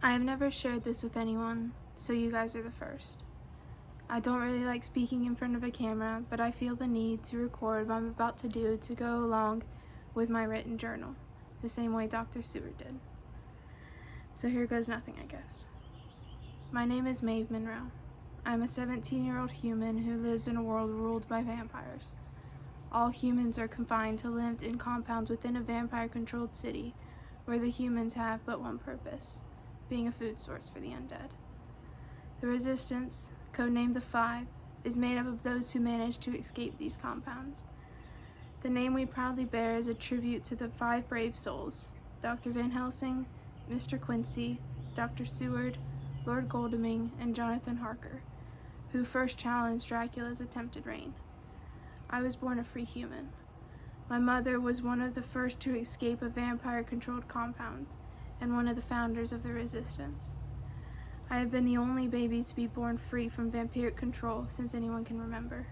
I have never shared this with anyone, so you guys are the first. I don't really like speaking in front of a camera, but I feel the need to record what I'm about to do to go along with my written journal, the same way Dr. Seward did. So here goes nothing, I guess. My name is Maeve Monroe. I'm a 17-year-old human who lives in a world ruled by vampires. All humans are confined to live in compounds within a vampire-controlled city where the humans have but one purpose, being a food source for the undead. The Resistance, codenamed the Five, is made up of those who manage to escape these compounds. The name we proudly bear is a tribute to the five brave souls, Dr. Van Helsing, Mr. Quincy, Dr. Seward, Lord Godalming, and Jonathan Harker, who first challenged Dracula's attempted reign. I was born a free human. My mother was one of the first to escape a vampire-controlled compound, and one of the founders of the Resistance. I have been the only baby to be born free from vampiric control since anyone can remember.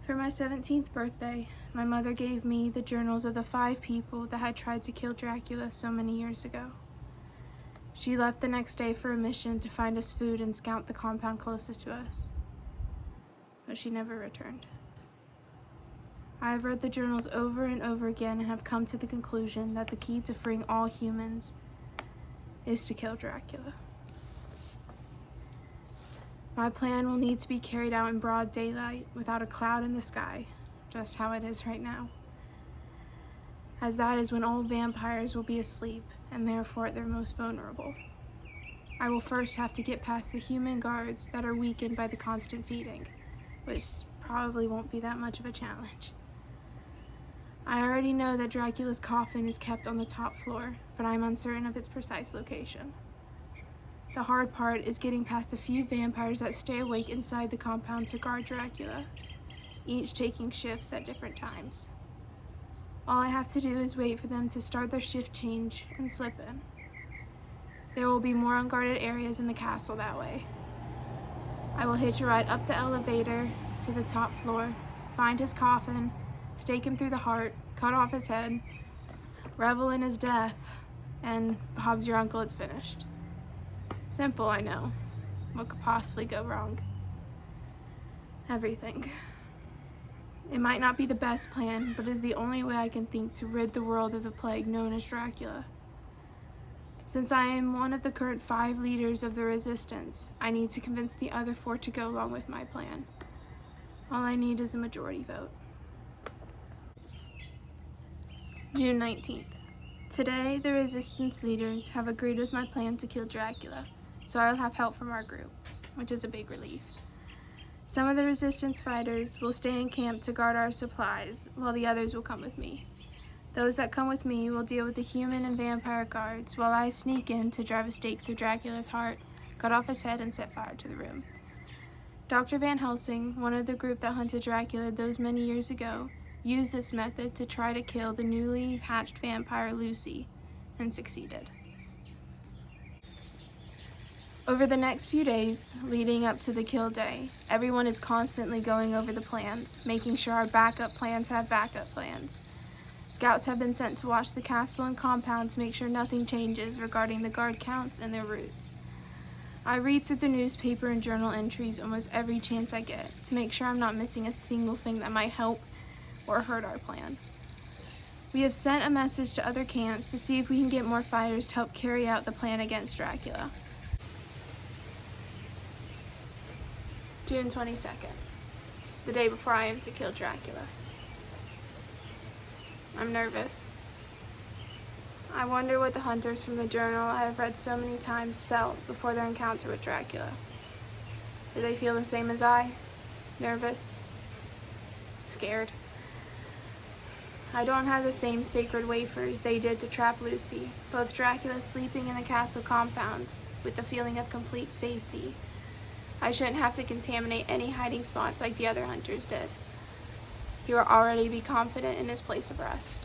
For my 17th birthday, my mother gave me the journals of the 5 people that had tried to kill Dracula so many years ago. She left the next day for a mission to find us food and scout the compound closest to us, but she never returned. I have read the journals over and over again and have come to the conclusion that the key to freeing all humans is to kill Dracula. My plan will need to be carried out in broad daylight without a cloud in the sky, just how it is right now, as that is when all vampires will be asleep and therefore at their most vulnerable. I will first have to get past the human guards that are weakened by the constant feeding, which probably won't be that much of a challenge. I already know that Dracula's coffin is kept on the top floor, but I'm uncertain of its precise location. The hard part is getting past the few vampires that stay awake inside the compound to guard Dracula, each taking shifts at different times. All I have to do is wait for them to start their shift change and slip in. There will be more unguarded areas in the castle that way. I will hitch a ride up the elevator to the top floor, find his coffin, stake him through the heart, cut off his head, revel in his death, and Bob's your uncle, it's finished. Simple, I know. What could possibly go wrong? Everything. It might not be the best plan, but is the only way I can think to rid the world of the plague known as Dracula. Since I am one of the current 5 leaders of the Resistance, I need to convince the other 4 to go along with my plan. All I need is a majority vote. June 19th. Today, the Resistance leaders have agreed with my plan to kill Dracula, so I'll have help from our group, which is a big relief. Some of the Resistance fighters will stay in camp to guard our supplies, while the others will come with me. Those that come with me will deal with the human and vampire guards, while I sneak in to drive a stake through Dracula's heart, cut off his head, and set fire to the room. Dr. Van Helsing, one of the group that hunted Dracula those many years ago, used this method to try to kill the newly hatched vampire Lucy, and succeeded. Over the next few days, leading up to the kill day, everyone is constantly going over the plans, making sure our backup plans have backup plans. Scouts have been sent to watch the castle and compound to make sure nothing changes regarding the guard counts and their routes. I read through the newspaper and journal entries almost every chance I get to make sure I'm not missing a single thing that might help or hurt our plan. We have sent a message to other camps to see if we can get more fighters to help carry out the plan against Dracula. June 22nd, the day before I am to kill Dracula. I'm nervous. I wonder what the hunters from the journal I have read so many times felt before their encounter with Dracula. Do they feel the same as I? Nervous? Scared? I don't have the same sacred wafers they did to trap Lucy, both Dracula sleeping in the castle compound with the feeling of complete safety. I shouldn't have to contaminate any hiding spots like the other hunters did. He will already be confident in his place of rest.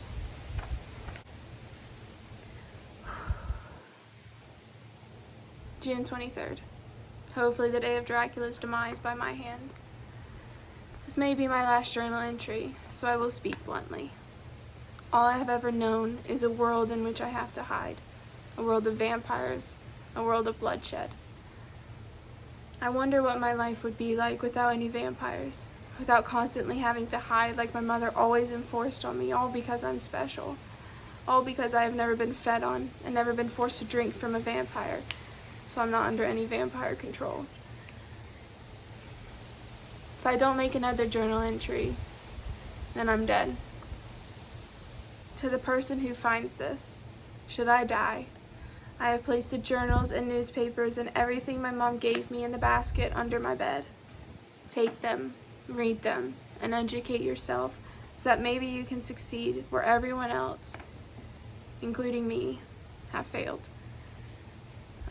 June 23rd. Hopefully the day of Dracula's demise by my hand. This may be my last journal entry, so I will speak bluntly. All I have ever known is a world in which I have to hide. a world of vampires, a world of bloodshed. I wonder what my life would be like without any vampires, without constantly having to hide like my mother always enforced on me, all because I'm special. All because I have never been fed on and never been forced to drink from a vampire, so I'm not under any vampire control. If I don't make another journal entry, then I'm dead. To the person who finds this, should I die, I have placed the journals and newspapers and everything my mom gave me in the basket under my bed. Take them, read them, and educate yourself so that maybe you can succeed where everyone else, including me, have failed.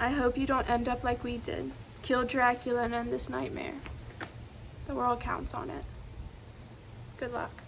I hope you don't end up like we did. Kill Dracula and end this nightmare. The world counts on it. Good luck.